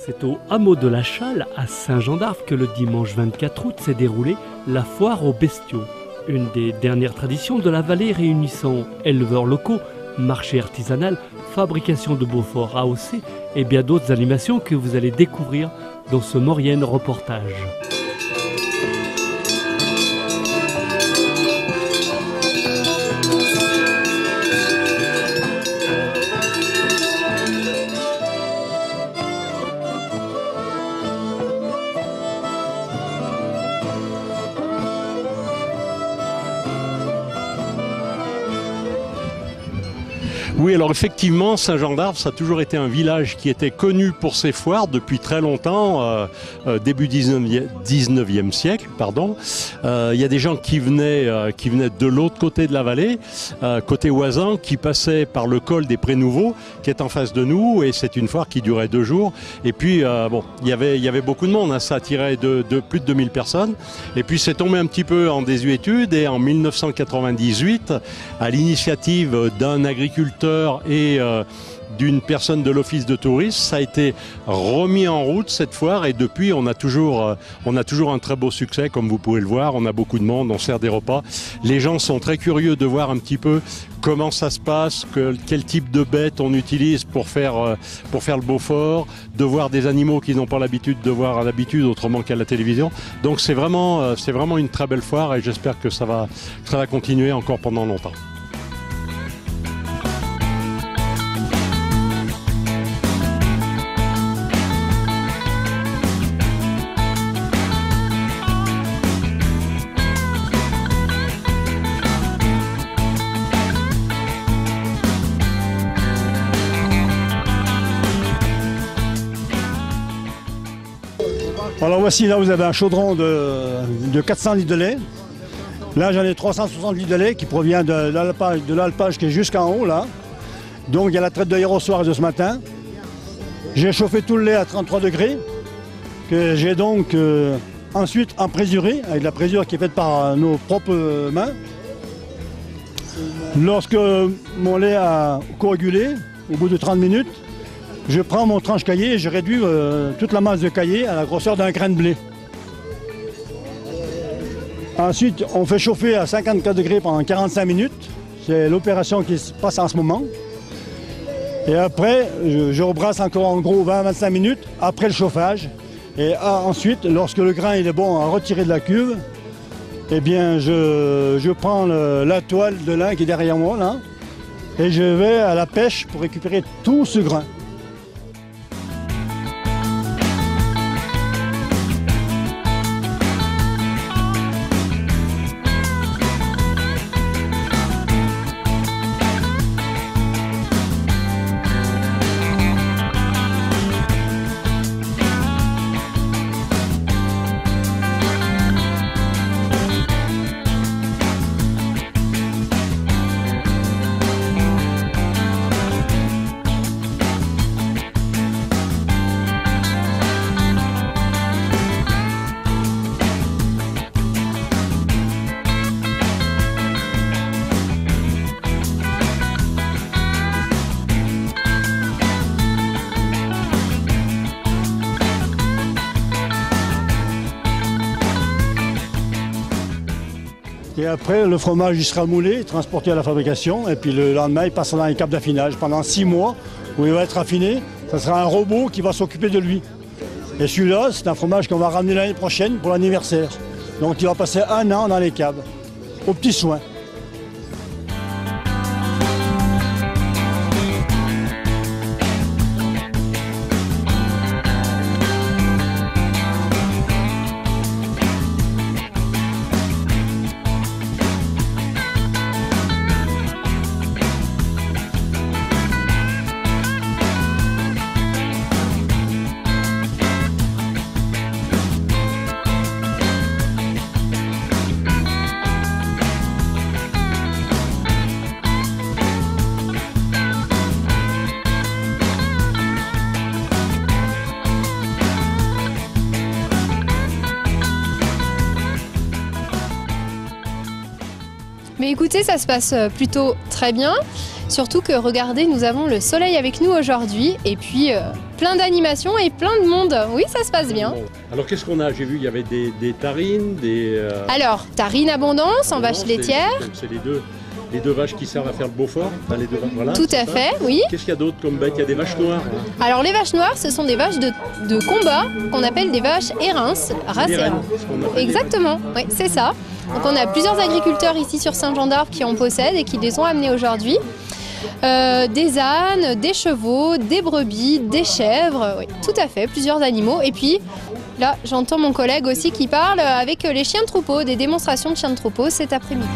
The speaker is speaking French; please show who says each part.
Speaker 1: C'est au hameau de la Challe, à Saint-Jean-d'Arves, que le dimanche 24 août s'est déroulée la foire aux bestiaux. Une des dernières traditions de la vallée réunissant éleveurs locaux, marché artisanal, fabrication de Beaufort AOC et bien d'autres animations que vous allez découvrir dans ce Maurienne reportage.
Speaker 2: Oui, alors effectivement, Saint-Jean-d'Arves, ça a toujours été un village qui était connu pour ses foires depuis très longtemps, début 19e siècle, pardon. Il y a des gens qui venaient de l'autre côté de la vallée, côté Oisin, qui passaient par le col des Prés-Nouveaux, qui est en face de nous, et c'est une foire qui durait 2 jours. Et puis, bon, il y avait beaucoup de monde, hein, ça attirait de plus de 2000 personnes. Et puis, c'est tombé un petit peu en désuétude, et en 1998, à l'initiative d'un agriculteur et d'une personne de l'office de tourisme, ça a été remis en route cette foire et depuis on a toujours un très beau succès comme vous pouvez le voir, on a beaucoup de monde, on sert des repas. Les gens sont très curieux de voir un petit peu comment ça se passe, quel type de bêtes on utilise pour faire le Beaufort, de voir des animaux qu'ils n'ont pas l'habitude de voir à l'habitude autrement qu'à la télévision. Donc c'est vraiment une très belle foire et j'espère que ça va continuer encore pendant longtemps.
Speaker 3: Alors voici, là vous avez un chaudron de 400 litres de lait. Là j'en ai 360 litres de lait qui provient de l'alpage qui est jusqu'en haut là. Donc il y a la traite de hier au soir et de ce matin. J'ai chauffé tout le lait à 33 degrés que j'ai donc ensuite emprésuré avec la présure qui est faite par nos propres mains. Lorsque mon lait a coagulé, au bout de 30 minutes, je prends mon tranche caillé et je réduis toute la masse de caillé à la grosseur d'un grain de blé. Ensuite, on fait chauffer à 54 degrés pendant 45 minutes. C'est l'opération qui se passe en ce moment. Et après, je rebrasse encore en gros 20-25 minutes après le chauffage. Et ensuite, lorsque le grain il est bon à retirer de la cuve, eh bien, je prends la toile de lin qui est derrière moi là, et je vais à la pêche pour récupérer tout ce grain. Et après, le fromage il sera moulé, transporté à la fabrication. Et puis le lendemain, il passe dans les caves d'affinage pendant 6 mois où il va être affiné. Ça sera un robot qui va s'occuper de lui. Et celui-là, c'est un fromage qu'on va ramener l'année prochaine pour l'anniversaire. Donc il va passer 1 an dans les caves, aux petits soins.
Speaker 4: Mais écoutez, ça se passe plutôt très bien. Surtout que regardez, nous avons le soleil avec nous aujourd'hui et puis plein d'animations et plein de monde. Oui, ça se passe bien.
Speaker 2: Bon. Alors qu'est-ce qu'on a? J'ai vu, il y avait des tarines, des...
Speaker 4: Alors, tarine abondance en vache laitière.
Speaker 2: C'est les deux vaches qui servent à faire le Beaufort. Enfin, les deux, voilà,
Speaker 4: Tout à fait, oui.
Speaker 2: Qu'est-ce qu'il y a d'autre comme bête? Il y a des vaches noires.
Speaker 4: Alors les vaches noires, ce sont des vaches de combat qu'on appelle des vaches érins, race
Speaker 2: Des
Speaker 4: érins.
Speaker 2: rennes, ce qu'on appelle
Speaker 4: Exactement, oui, c'est ça. Donc on a plusieurs agriculteurs ici sur Saint-Jean-d'Arve qui en possèdent et qui les ont amenés aujourd'hui. Des ânes, des chevaux, des brebis, des chèvres, oui, tout à fait, plusieurs animaux. Et puis là, j'entends mon collègue aussi qui parle avec les chiens de troupeau, des démonstrations de chiens de troupeau cet après-midi.